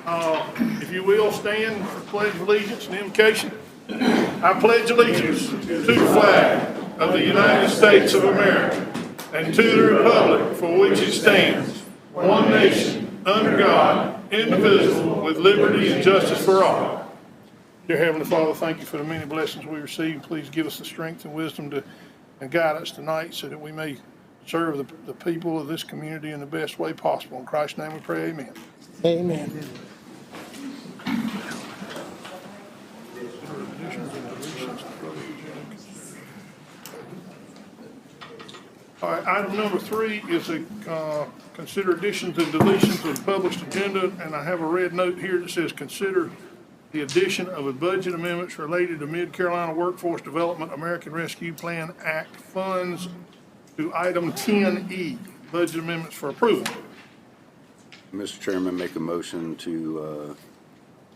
If you will, stand for pledge of allegiance and invocation. I pledge allegiance to the flag of the United States of America and to the republic for which it stands, one nation, under God, indivisible, with liberty and justice for all. Dear Heavenly Father, thank you for the many blessings we receive. Please give us the strength and wisdom to and guide us tonight so that we may serve the people of this community in the best way possible. In Christ's name we pray, amen. Amen. All right, item number 3 is a consider additions and deletions of the published agenda, and I have a red note here that says consider the addition of a budget amendments related to Mid-Carolina Workforce Development American Rescue Plan Act funds to item 10E, budget amendments for approval. Mr. Chairman, make a motion to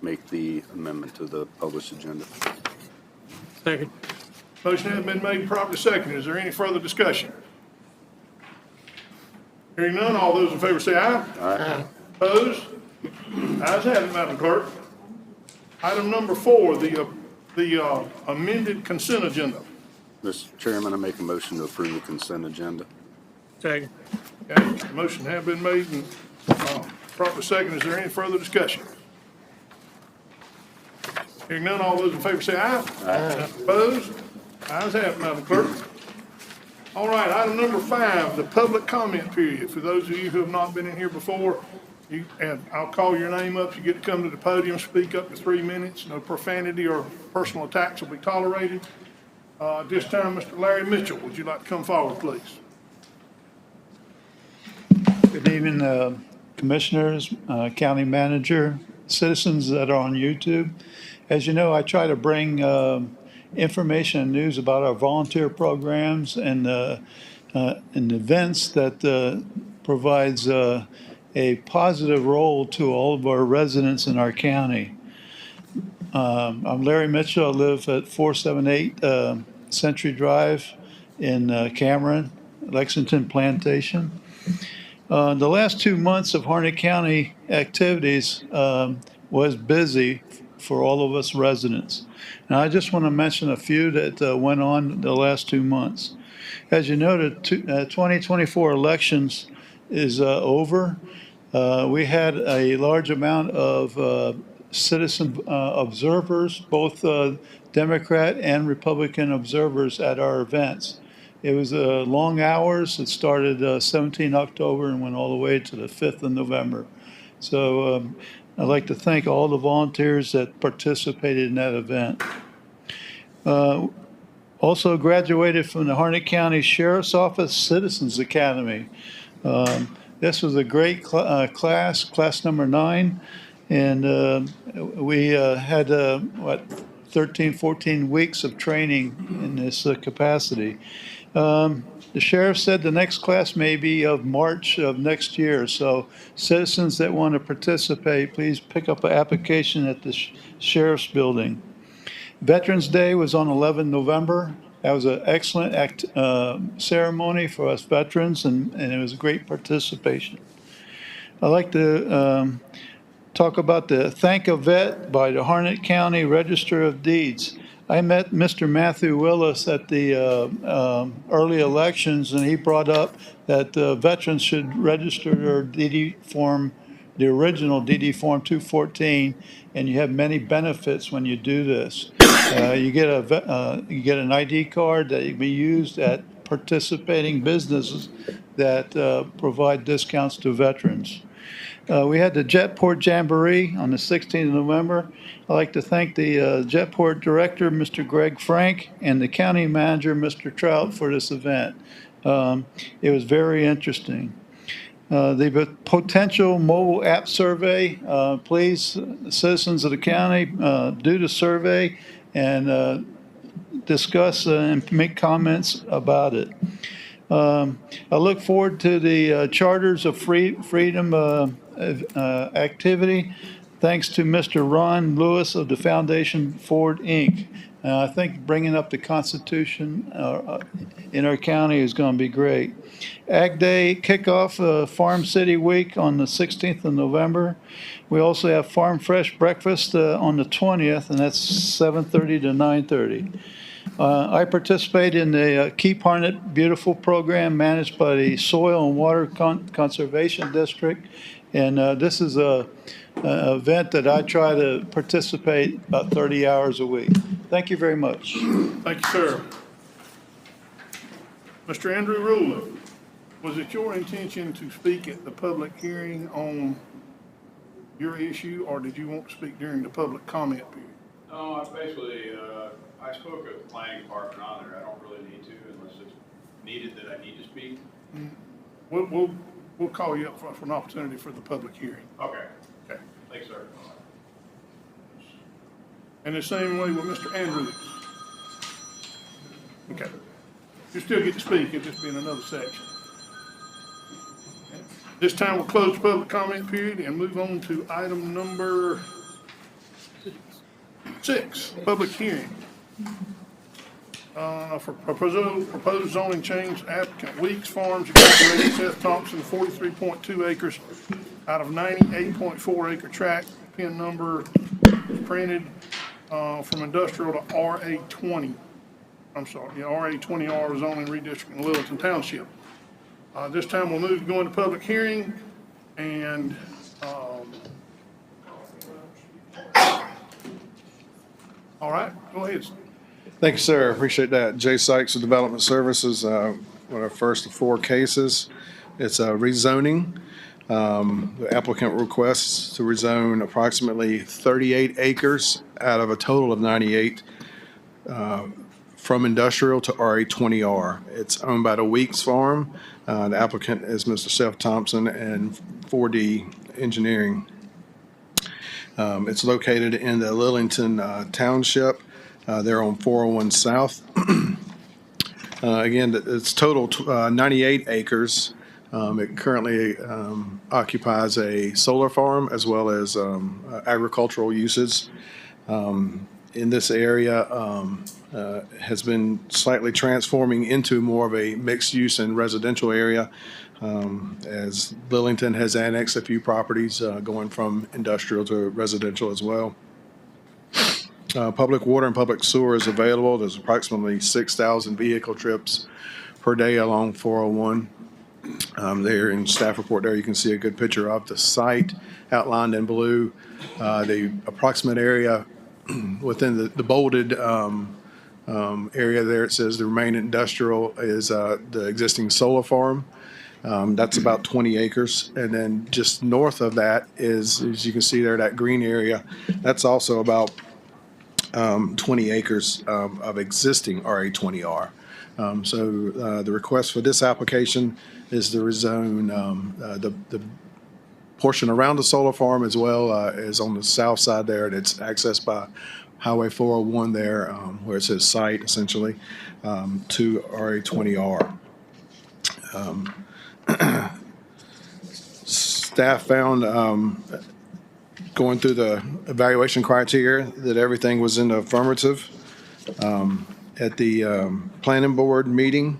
make the amendment to the published agenda. Second. Motion has been made, properly seconded. Is there any further discussion? Hearing none, all those in favor say aye. Aye. Opposed? Ayes have it, Madam Clerk. Item number 4, the amended consent agenda. Mr. Chairman, I make a motion to approve the consent agenda. Second. Okay, motion has been made and properly seconded. Is there any further discussion? Hearing none, all those in favor say aye. Aye. Opposed? Ayes have it, Madam Clerk. All right, item number 5, the public comment period. For those of you who have not been in here before, and I'll call your name up, you get to come to the podium, speak up to 3 minutes. No profanity or personal attacks will be tolerated. This time, Mr. Larry Mitchell, would you like to come forward, please? Good evening, commissioners, county manager, citizens that are on YouTube. As you know, I try to bring information and news about our volunteer programs and events that provides a positive role to all of our residents in our county. I'm Larry Mitchell. I live at 478 Century Drive in Cameron, Lexington Plantation. The last 2 months of Harnett County activities was busy for all of us residents. And I just want to mention a few that went on the last 2 months. As you know, the 2024 elections is over. We had a large amount of citizen observers, both Democrat and Republican observers at our events. It was long hours. It started 17 October and went all the way to the 5th of November. So I'd like to thank all the volunteers that participated in that event. Also graduated from the Harnett County Sheriff's Office Citizens Academy. This was a great class number 9, and we had 13, 14 weeks of training in this capacity. The sheriff said the next class may be of March of next year, so citizens that want to participate, please pick up an application at the sheriff's building. Veterans Day was on 11 November. That was an excellent ceremony for us veterans, and it was a great participation. I'd like to talk about the Thank a Vet by the Harnett County Register of Deeds. I met Mr. Matthew Willis at the early elections, and he brought up that veterans should register their DD form, the original DD form 214, and you have many benefits when you do this. You get an ID card that can be used at participating businesses that provide discounts to veterans. We had the Jetport Jamboree on the 16th of November. I'd like to thank the Jetport director, Mr. Greg Frank, and the county manager, Mr. Trout, for this event. It was very interesting. The potential mobile app survey, please, citizens of the county, do the survey and discuss and make comments about it. I look forward to the Charters of Freedom activity, thanks to Mr. Ron Lewis of the Foundation Ford, Inc. I think bringing up the Constitution in our county is going to be great. Ag Day kickoff, Farm City Week on the 16th of November. We also have Farm Fresh Breakfast on the 20th, and that's 7:30 to 9:30. I participate in the Keep Harnett Beautiful program managed by the Soil and Water Conservation District. And this is a event that I try to participate about 30 hours a week. Thank you very much. Thank you, sir. Mr. Andrew Rowland, was it your intention to speak at the public hearing on your issue, or did you want to speak during the public comment period? No, I basically, I spoke at the planning department on there. I don't really need to unless it's needed that I need to speak. We'll call you up for an opportunity for the public hearing. Okay, Okay. thanks, sir. And the same way with Mr. Andrews. Okay. You still get to speak, it'll just be in another section. This time we'll close the public comment period and move on to item number 6, public hearing. For proposed zoning change, applicant Weeks Farms Incorporated, Seth Thompson, 43.2 acres out of 98.4 acre tract. Pin number is printed from industrial to RA20. I'm sorry, yeah, RA20R zoning redistricting in Littleton Township. This time we'll move to go into public hearing and, all right, go ahead. Thank you, sir. Appreciate that. Jay Sykes of Development Services, one of our first of 4 cases. It's a rezoning. The applicant requests to rezone approximately 38 acres out of a total of 98 from industrial to RA20R. It's owned by the Weeks Farm. The applicant is Mr. Seth Thompson and 4D Engineering. It's located in the Lillington Township. They're on 401 South. Again, it's total 98 acres. It currently occupies a solar farm as well as agricultural uses. In this area has been slightly transforming into more of a mixed use and residential area as Lillington has annexed a few properties going from industrial to residential as well. Public water and public sewer is available. There's approximately 6,000 vehicle trips per day along 401. There in staff report there, you can see a good picture of the site outlined in blue. The approximate area within the bolded area there, it says the remaining industrial is the existing solar farm. That's about 20 acres. And then just north of that is, as you can see there, that green area, that's also about 20 acres of existing RA20R. So the request for this application is to rezone the portion around the solar farm as well as on the south side there, and it's accessed by Highway 401 there, where it says site essentially, to RA20R. Staff found going through the evaluation criteria that everything was in the affirmative. At the planning board meeting,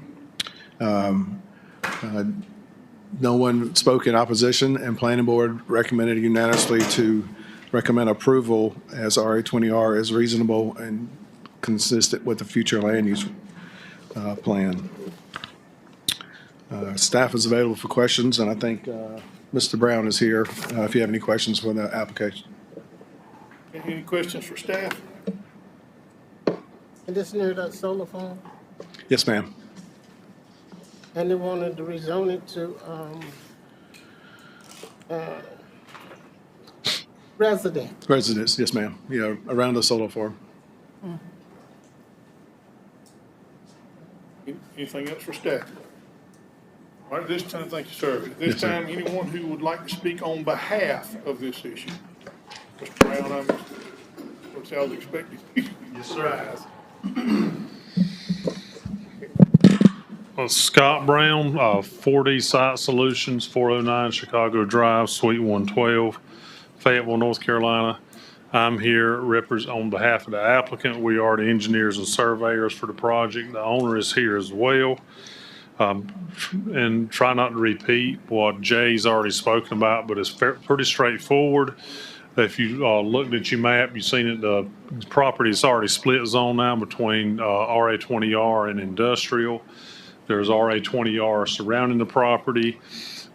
no one spoke in opposition, and planning board recommended unanimously to recommend approval as RA20R is reasonable and consistent with the future land use plan. Staff is available for questions, and I think Mr. Brown is here if you have any questions for the application. Any questions for staff? And this near that solar farm, Yes, ma'am. and they wanted to rezone it to, resident. Residents, yes, ma'am. Yeah, around the solar farm. Anything else for staff? All right, this time, thank you, sir. At this Yes, sir. time, anyone who would like to speak on behalf of this issue? Mr. Brown, I was expecting you. Yes, sir. Scott Brown, 4D Site Solutions, 409 Chicago Drive, Suite 112, Fayetteville, North Carolina. I'm here on behalf of the applicant. We are the engineers and surveyors for the project. The owner is here as well. And try not to repeat what Jay's already spoken about, but it's pretty straightforward. If you looked at your map, you've seen it, the property is already split zone now between RA20R and industrial. There's RA20R surrounding the property.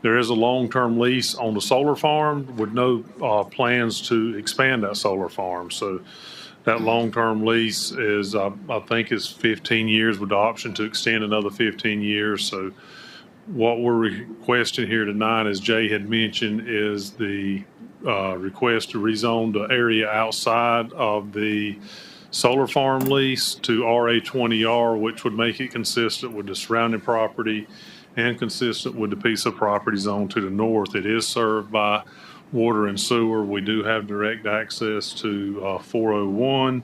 There is a long-term lease on the solar farm with no plans to expand that solar farm. So that long-term lease is, I think, is 15 years with the option to extend another 15 years. So what we're requesting here tonight, as Jay had mentioned, is the request to rezone the area outside of the solar farm lease to RA20R, which would make it consistent with the surrounding property and consistent with the piece of property zone to the north. It is served by water and sewer. We do have direct access to 401.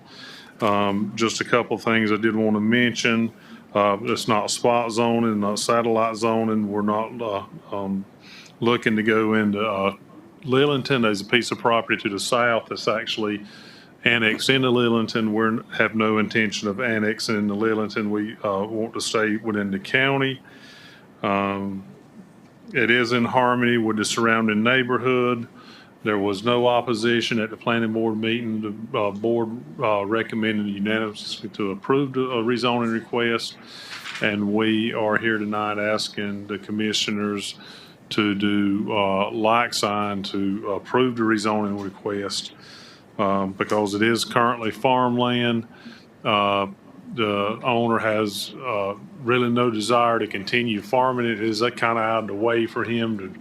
Just a couple of things I did want to mention. It's not spot zoning, not satellite zoning. We're not looking to go into Lillington. There's a piece of property to the south that's actually annexed into Lillington. We have no intention of annexing into Lillington. We want to stay within the county. It is in harmony with the surrounding neighborhood. There was no opposition at the planning board meeting. The board recommended unanimously to approve the rezoning request. And we are here tonight asking the commissioners to do like sign to approve the rezoning request because it is currently farmland. The owner has really no desire to continue farming it. It is kind of out of the way for him to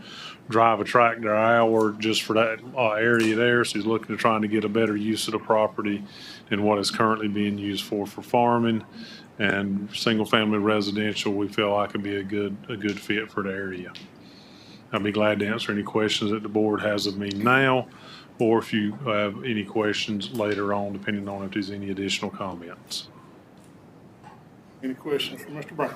drive a tractor an hour just for that area there. So he's looking to trying to get a better use of the property than what is currently being used for farming. And single family residential, we feel like would be a good fit for the area. I'll be glad to answer any questions that the board has of me now, or if you have any questions later on, depending on if there's any additional comments. Any questions for Mr. Brown?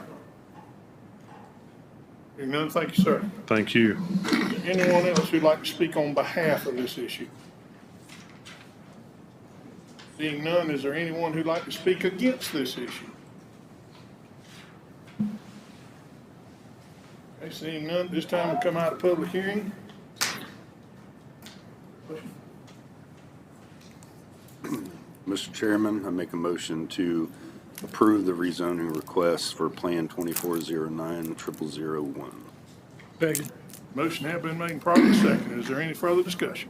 Hearing none, thank you, sir. Thank you. Is there anyone else who'd like to speak on behalf of this issue? Seeing none, is there anyone who'd like to speak against this issue? Okay, seeing none, this time we'll come out of public hearing. Mr. Chairman, I make a motion to approve the rezoning request for Plan 2409-0001. Second. Motion has been made and properly seconded. Is there any further discussion?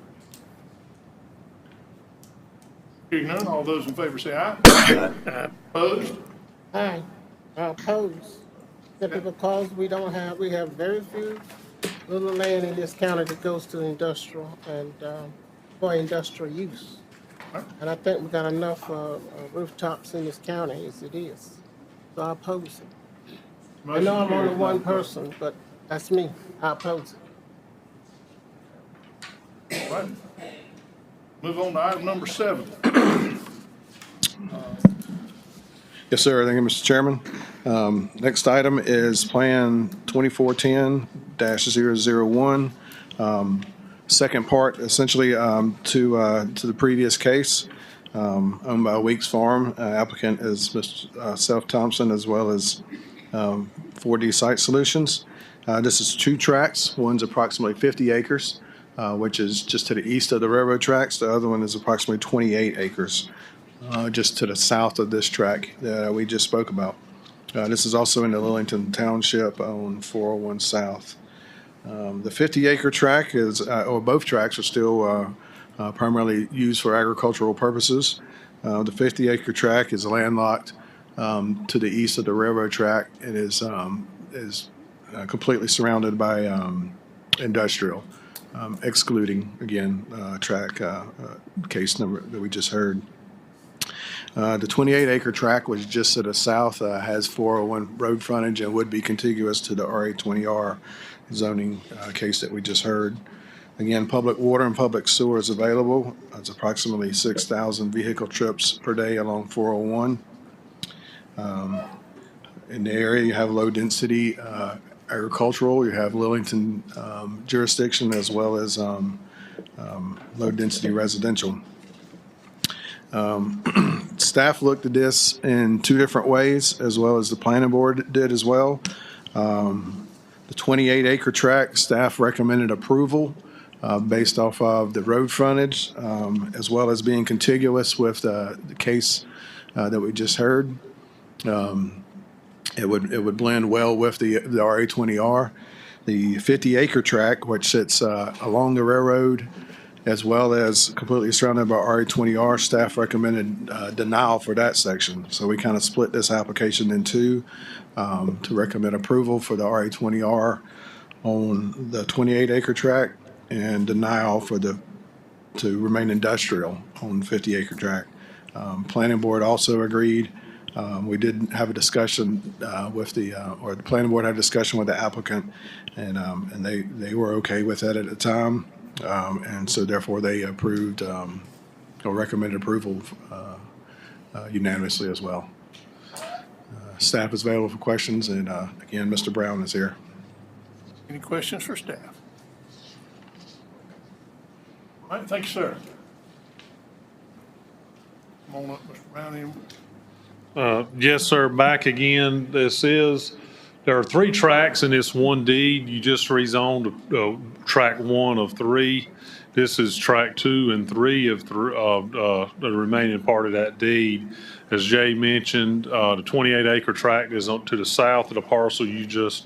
Hearing none, all those in favor say aye. Aye. Opposed? Aye, I oppose. Simply because we have very few little land in this county that goes to industrial and, for industrial use. And I think we got enough rooftops in this county as it is. So I oppose it. I know I'm only one person, but that's me. I oppose it. All right. Move on to item number 7. Yes, sir. Thank you, Mr. Chairman. Next item is Plan 2410-001. Second part, essentially, to the previous case, owned by Weeks Farm. Applicant is Mr. Seth Thompson, as well as 4D Site Solutions. This is 2 tracts. One's approximately 50 acres, which is just to the east of the railroad tracks. The other one is approximately 28 acres, just to the south of this tract that we just spoke about. This is also in the Lillington Township on 401 South. The 50-acre tract is, or both tracts are still primarily used for agricultural purposes. The 50-acre tract is landlocked to the east of the railroad track. It is completely surrounded by industrial, excluding, again, tract case number that we just heard. The 28-acre tract, which is just to the south, has 401 road frontage and would be contiguous to the RA20R zoning case that we just heard. Again, public water and public sewer is available. It's approximately 6,000 vehicle trips per day along 401. In the area, you have low-density agricultural. You have Lillington jurisdiction as well as low-density residential. Staff looked at this in two different ways, as well as the planning board did as well. The 28-acre tract, staff recommended approval based off of the road frontage, as well as being contiguous with the case that we just heard. It would blend well with the RA20R. The 50-acre tract, which sits along the railroad, as well as completely surrounded by RA20R, staff recommended denial for that section. So we kind of split this application in two to recommend approval for the RA20R on the 28-acre tract and denial to remain industrial on the 50-acre tract. Planning board also agreed. We did have a discussion with the planning board had a discussion with the applicant, and they were okay with that at the time. And so therefore they approved or recommended approval unanimously as well. Staff is available for questions, and again, Mr. Brown is here. Any questions for staff? All right, thank you, sir. Come on up, Mr. Brown. Yes, sir, back again. There are 3 tracks in this one deed. You just rezoned track 1 of 3. This is track 2 and 3 of the remaining part of that deed. As Jay mentioned, the 28-acre tract is to the south of the parcel you just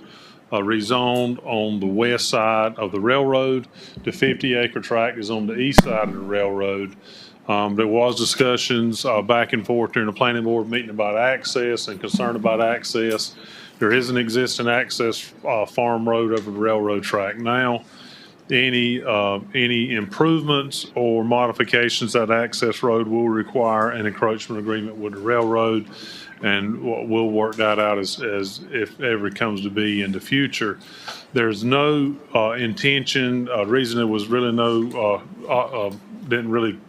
rezoned on the west side of the railroad. The 50-acre tract is on the east side of the railroad. There was discussions back and forth during the planning board meeting about access and concern about access. There is an existing access farm road over the railroad track now. Any improvements or modifications to that access road will require an encroachment agreement with the railroad, and we'll work that out as if ever comes to be in the future. There's no intention, reason there was really didn't really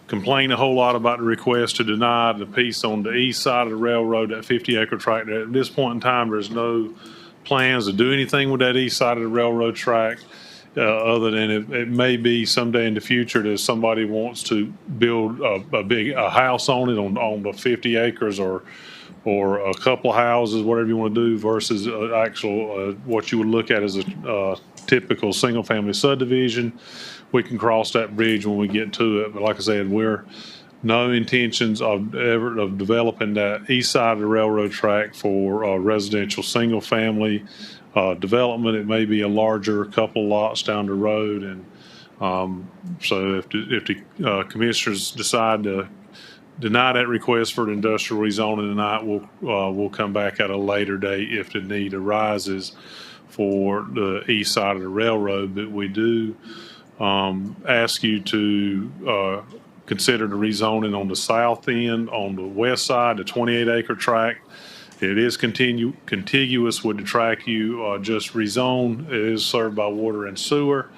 complain a whole lot about the request to deny the piece on the east side of the railroad, that 50-acre tract. At this point in time, there's no plans to do anything with that east side of the railroad track, other than it may be someday in the future that somebody wants to build a house on it on the 50 acres or a couple of houses, whatever you want to do, versus actual what you would look at as a typical single-family subdivision. We can cross that bridge when we get to it. But like I said, we're no intentions of developing that east side of the railroad track for residential single-family development. It may be a larger couple lots down the road, and so if the commissioners decide to deny that request for the industrial rezoning tonight, we'll come back at a later date if the need arises for the east side of the railroad. But we do ask you to consider the rezoning on the south end, on the west side, the 28-acre tract. It is contiguous with the tract you just rezoned. It is served by water and sewer,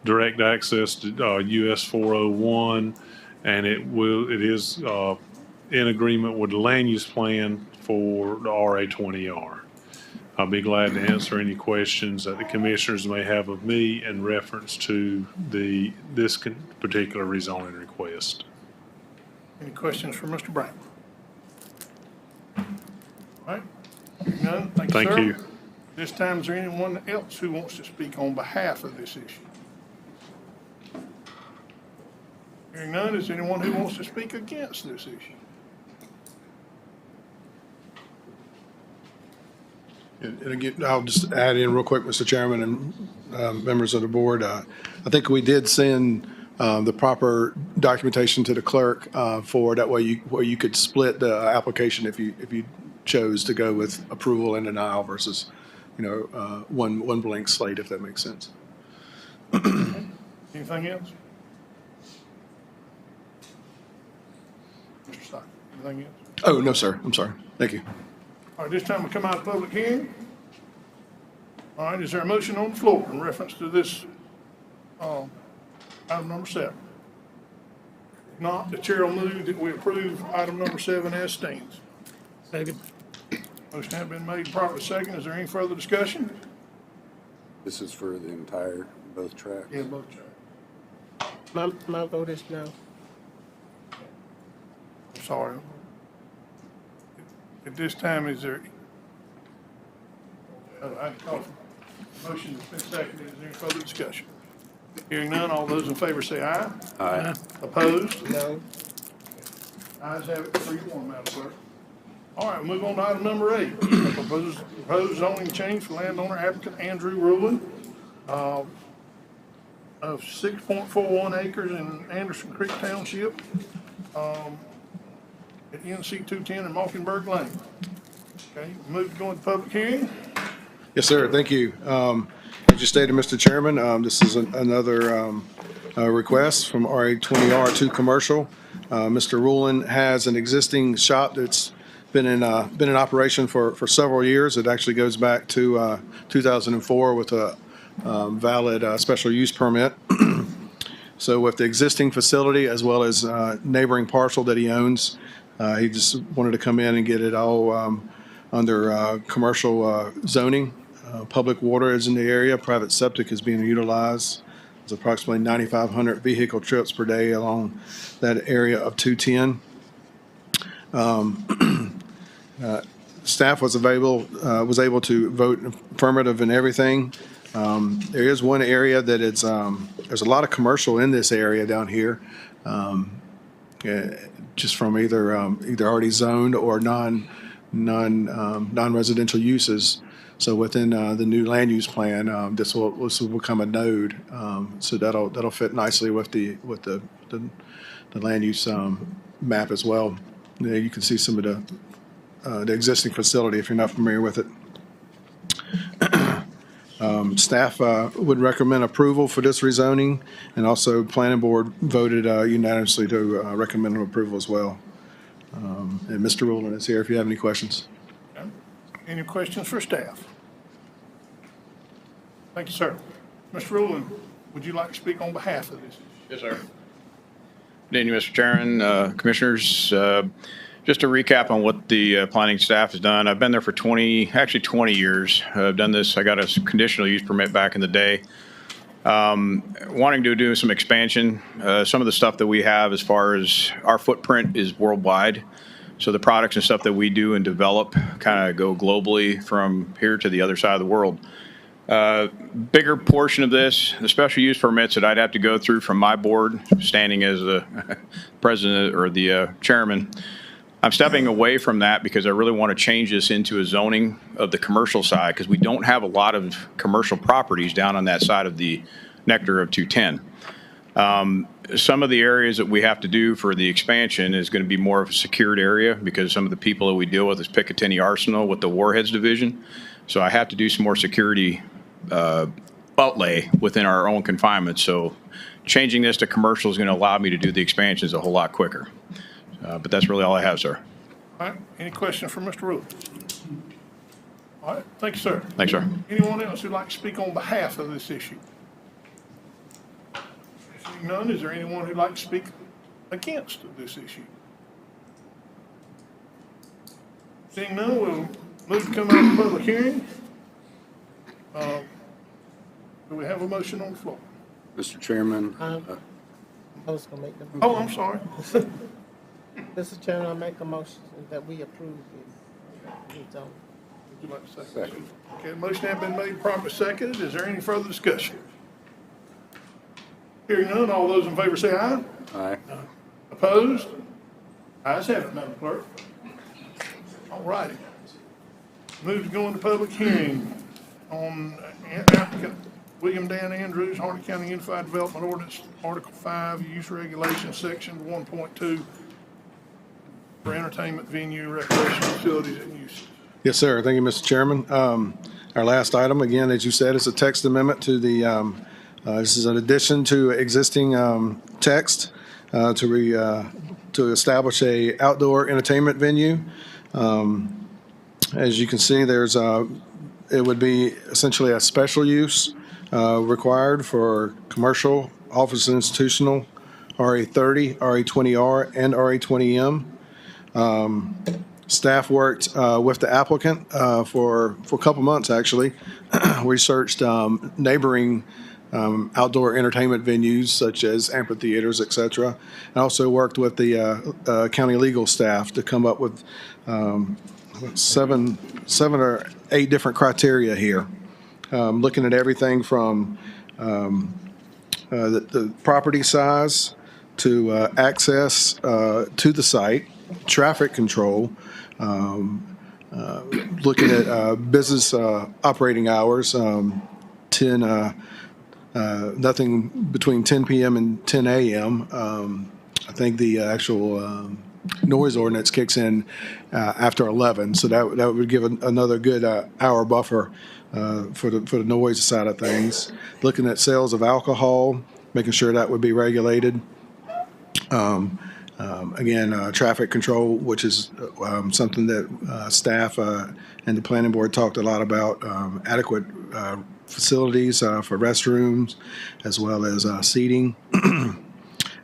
direct access to US 401, and it is in agreement with the land use plan for the RA20R. I'll be glad to answer any questions that the commissioners may have of me in reference to this particular rezoning request. Any questions for Mr. Brown? All right, none, thank you, sir. Thank you. This time, is there anyone else who wants to speak on behalf of this issue? Hearing none, is there anyone who wants to speak against this issue? And again, I'll just add in real quick, Mr. Chairman and members of the board. I think we did send the proper documentation to the clerk for that way where you could split the application if you chose to go with approval and denial versus, one blank slate, if that makes sense. Anything else? Mr. Stock, anything else? Oh, no, sir. I'm sorry. Thank you. All right, this time we come out of public hearing. All right, is there a motion on the floor in reference to this, item number 7? If not, the chair will move that we approve item number 7 as stands. Second. Motion has been made, properly second. Is there any further discussion? This is for the entire, both tracks? Yeah, both chairs. My vote is no. sorry. At this time, is there, I call for motion that's been seconded. Is there any further discussion? Hearing none, all those in favor say aye. Aye. Opposed? No, Ayes have it, 3-1, Madam Clerk. All right, move on to item number 8. Proposed zoning change for landowner applicant Andrew Rowland of 6.41 acres in Anderson Creek Township at NC 210 in Mockingbird Lane. Okay, move to go into public hearing. Yes, sir. Thank you. As you stated, Mr. Chairman, this is another request from RA 20R2 Commercial. Mr. Rowland has an existing shop that's been in operation for several years. It actually goes back to 2004 with a valid special use permit. So with the existing facility as well as neighboring parcel that he owns, he just wanted to come in and get it all under commercial zoning. Public water is in the area. Private septic is being utilized. There's approximately 9,500 vehicle trips per day along that area of 210. Staff was able to vote affirmative in everything. There is one area that it's, there's a lot of commercial in this area down here, just from either already zoned or non-residential uses. So within the new land use plan, this will become a node. So that'll fit nicely with the land use map as well. There you can see some of the existing facility if you're not familiar with it. Staff would recommend approval for this rezoning, and also planning board voted unanimously to recommend approval as well. And Mr. Rowland is here if you have any questions. Okay. Any questions for staff? Thank you, sir. Mr. Rowland, would you like to speak on behalf of this? Yes, sir. Good evening, Mr. Chairman, Commissioners. Just to recap on what the planning staff has done, I've been there for 20 years. I've done this, I got a conditional use permit back in the day. Wanting to do some expansion. Some of the stuff that we have as far as our footprint is worldwide. So the products and stuff that we do and develop kind of go globally from here to the other side of the world. Bigger portion of this, the special use permits that I'd have to go through from my board, standing as the president or the chairman. I'm stepping away from that because I really want to change this into a zoning of the commercial side, because we don't have a lot of commercial properties down on that side of the nectar of 210. Some of the areas that we have to do for the expansion is going to be more of a secured area, because some of the people that we deal with is Picatinny Arsenal with the Warheads Division. So I have to do some more security outlay within our own confinement. So changing this to commercial is going to allow me to do the expansions a whole lot quicker. But that's really all I have, sir. All right, any questions for Mr. Rowland? All right, thank you, sir. Thanks, sir. Anyone else who'd like to speak on behalf of this issue? Seeing none, is there anyone who'd like to speak against this issue? Seeing none, we'll move to come out of public hearing. Do we have a motion on the floor? Mr. Chairman, I was gonna make the. Oh, I'm sorry. Mr. Chairman, I make a motion that we approve this rezone. Would you like to second? Second. Okay, motion has been made, properly seconded. Is there any further discussion? Hearing none, all those in favor say aye. aye. Opposed? Ayes have it, Madam Clerk. All righty. Move to go into public hearing on applicant William Dan Andrews, Harnett County Unified Development Ordinance, Article 5, Use Regulations, Section 1.2, for entertainment venue, recreational facilities and uses. Yes, sir. Thank you, Mr. Chairman. Our last item, again, as you said, is a text amendment to the, this is an addition to existing text to establish a outdoor entertainment venue. As you can see, there's it would be essentially a special use required for commercial, office, and institutional, RA30, RA20R, and RA20M. Staff worked with the applicant for a couple months, actually. We searched neighboring outdoor entertainment venues such as amphitheaters, et cetera. I also worked with the county legal staff to come up with seven or eight different criteria here, looking at everything from the property size to access to the site, traffic control, looking at business operating hours, nothing between 10 p.m. and 10 a.m. I think the actual noise ordinance kicks in after 11, so that would give another good hour buffer for the noise side of things. Looking at sales of alcohol, making sure that would be regulated. Again, traffic control, which is something that staff and the planning board talked a lot about, adequate facilities for restrooms as well as seating.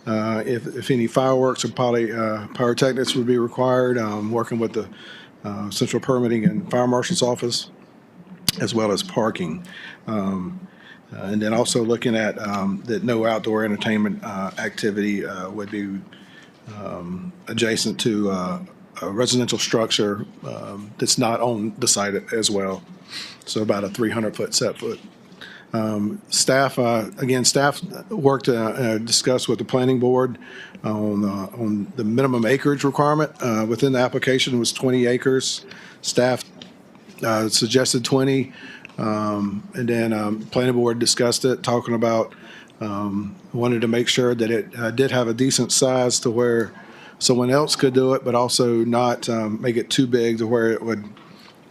If any fireworks or pyrotechnics would be required, working with the Central Permitting and Fire Marshal's Office, as well as parking. And then also looking at that no outdoor entertainment activity would be adjacent to a residential structure that's not on the site as well. So about a 300-foot set foot. Staff worked discussed with the planning board on the minimum acreage requirement within the application was 20 acres. Staff suggested 20, and then planning board discussed it, talking about wanted to make sure that it did have a decent size to where someone else could do it, but also not make it too big to where it would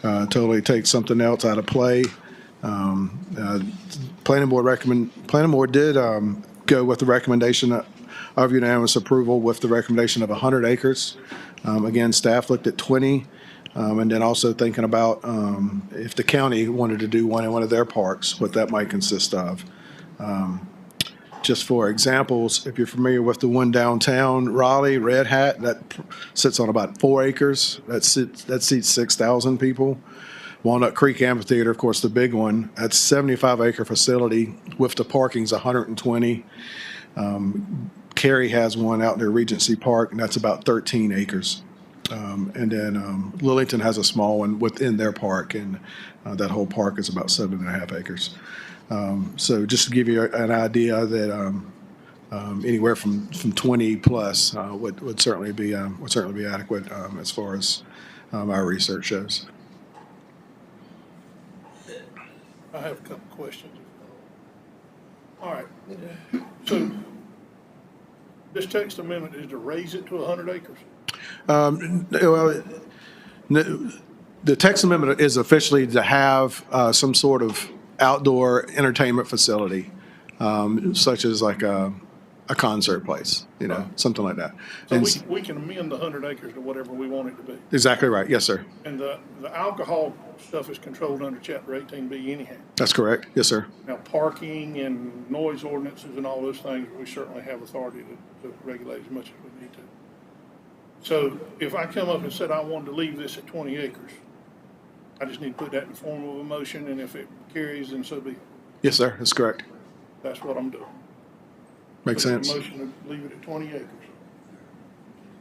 totally take something else out of play. Planning board did go with the recommendation of unanimous approval with the recommendation of 100 acres. Again, staff looked at 20, and then also thinking about if the county wanted to do one in one of their parks, what that might consist of. Just for examples, if you're familiar with the one downtown Raleigh, Red Hat, that sits on about 4 acres. That seats 6,000 people. Walnut Creek Amphitheater, of course, the big one, that's 75-acre facility with the parking's 120. Cary has one out near Regency Park, and that's about 13 acres. And then Lillington has a small one within their park, and that whole park is about 7.5 acres. So just to give you an idea that anywhere from 20 plus would certainly be adequate as far as our research shows. I have a couple questions. All right. So this text amendment is to raise it to 100 acres? Well, the text amendment is officially to have some sort of outdoor entertainment facility, such as like a concert place, something like that. So And we can amend the 100 acres to whatever we want it to be. exactly right. Yes, sir. And the alcohol stuff is controlled under Chapter 18B anyhow. That's correct. Yes, sir. Now, parking and noise ordinances and all those things, we certainly have authority to regulate as much as we need to. So if I come up and said I wanted to leave this at 20 acres, I just need to put that in the form of a motion, and if it carries, then so be it. Yes, sir. That's correct. That's what I'm doing. Makes Put the sense. motion to leave it at 20 acres.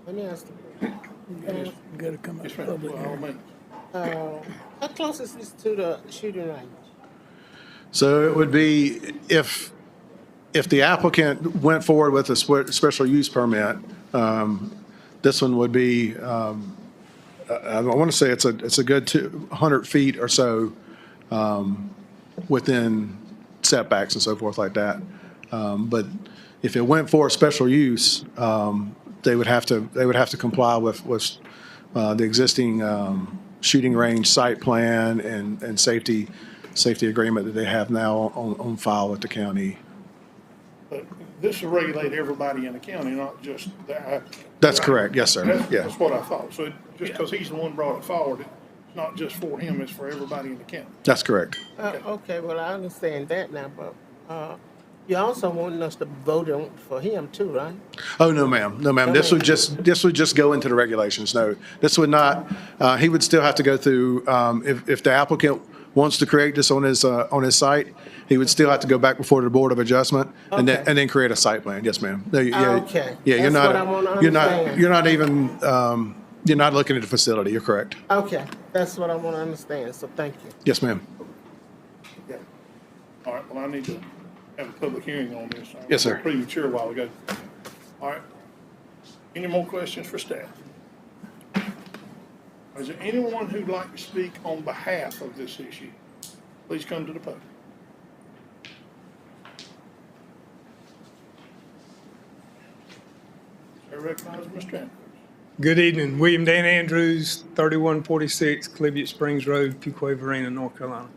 Let me ask Yes, ma'am, by all means. how close is this to the shooting range? So it would be if the applicant went forward with a special use permit, this one would be, I want to say it's a good 100 feet or so within setbacks and so forth like that. But if it went for a special use, they would have to comply with the existing shooting range site plan and safety agreement that they have now on file with the county. But this will regulate everybody in the county, not just the applicant. That's Right? correct. Yes, sir. Yeah. That's what I thought. So just because he's the one brought it forward, it's not just for him, it's for everybody in the county. That's correct. Okay, well, I understand that now, but you also wanting us to vote on for him too, right? Oh, no, ma'am. No, ma'am. This would just go into the regulations. No, this would not, he would still have to go through, if the applicant wants to create this on his site, he would still have to go back before the Board of Adjustment Okay. and then create a site plan. Yes, ma'am. Yeah, Okay. Yeah, you're That's not, what I wanna you're not, understand. you're not even, you're not looking at the facility. You're correct. Okay, that's what I want to understand, so thank you. Yes, ma'am. All right, well, I need to have a public hearing on this. Yes, sir. Premature a while ago. All right. Any more questions for staff? Is there anyone who'd like to speak on behalf of this issue? Please come to the podium. I recognize Mr. Andrews. Good evening. William Dan Andrews, 3146 Cliviot Springs Road, Fuquay Varina, North Carolina.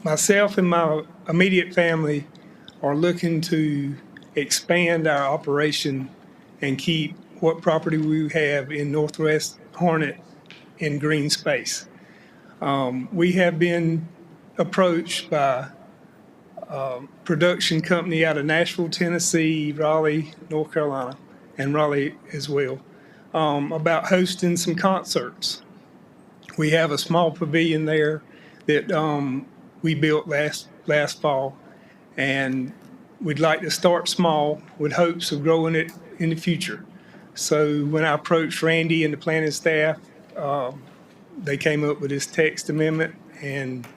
Myself and my immediate family are looking to expand our operation and keep what property we have in Northwest Hornet in green space. We have been approached by a production company out of Nashville, Tennessee, Raleigh, North Carolina, and Raleigh as well, about hosting some concerts. We have a small pavilion there that we built last fall, and we'd like to start small with hopes of growing it in the future. So when I approached Randy and the planning staff, they came up with this text amendment and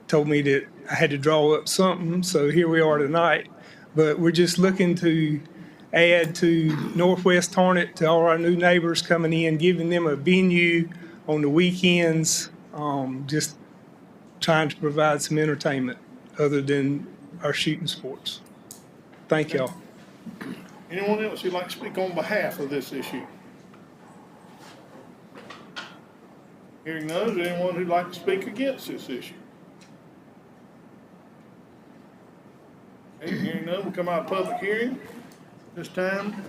told me that I had to draw up something, so here we are tonight. But we're just looking to add to Northwest Hornet, to all our new neighbors coming in, giving them a venue on the weekends, just trying to provide some entertainment other than our shooting sports. Thank y'all. Anyone else who'd like to speak on behalf of this issue? Hearing none, is there anyone who'd like to speak against this issue? Okay, hearing none, we'll come out of public hearing. This time,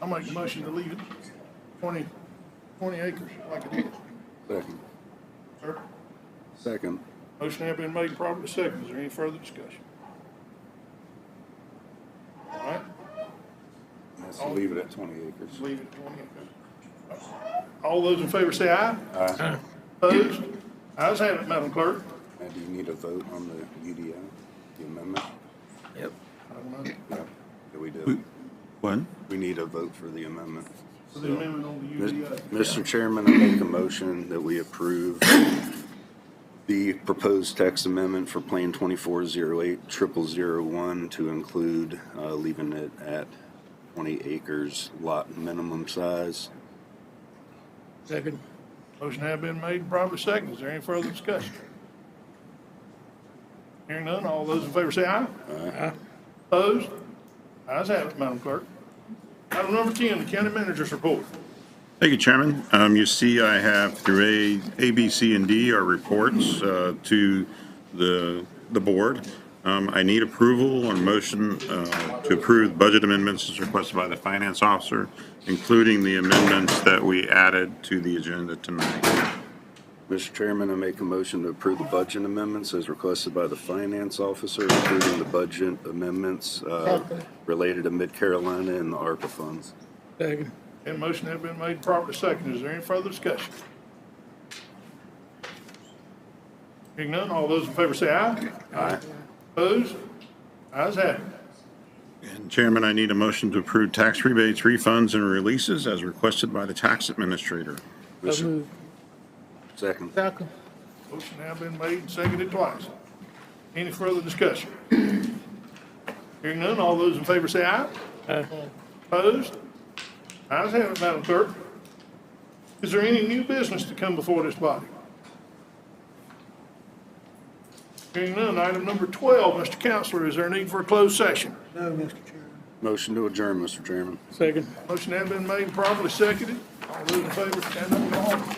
I'll make a motion to leave it 20 acres like it is. Second. Sir, Second. motion has been made, properly seconded. Is there any further discussion? All right, Let's leave it at 20 acres. leave it at 20 acres. All those in favor say aye. Aye. Opposed? Ayes have it, Madam Clerk. Now, do you need a vote on the UDO, the amendment? I don't know. Yeah, we do. What? We need a vote for the amendment. For the amendment on the UDO. Mr. Chairman, I make a motion that we approve the proposed text amendment for Plan 2408-0001 to include leaving it at 20 acres lot minimum size. Second. Motion has been made, properly seconded. Is there any further discussion? Hearing none, all those in favor say aye. Aye. Opposed? Ayes have it, Madam Clerk. Item number 10, the county manager's report. Thank you, Chairman. You see I have through A, B, C, and D are reports to the board. I need approval or motion to approve budget amendments as requested by the finance officer, including the amendments that we added to the agenda tonight. Mr. Chairman, I make a motion to approve the budget amendments as requested by the finance officer, including the budget amendments related to Mid-Carolina and the ARPA funds. And motion has been made, properly seconded. Is there any further discussion? Hearing none, all those in favor say aye. Aye. Opposed? Ayes have it. And Chairman, I need a motion to approve tax rebates, refunds, and releases as requested by the tax administrator. Mr. Second. Second. Motion has been made and seconded twice. Any further discussion? Hearing none, all those in favor say aye. Aye. Opposed? Ayes have it, Madam Clerk. Is there any new business to come before this body? Hearing none, item number 12, Mr. Counselor, is there a need for a closed session? Motion to adjourn, Mr. Chairman. Motion has been made and properly seconded. All those in favor, stand up and go home.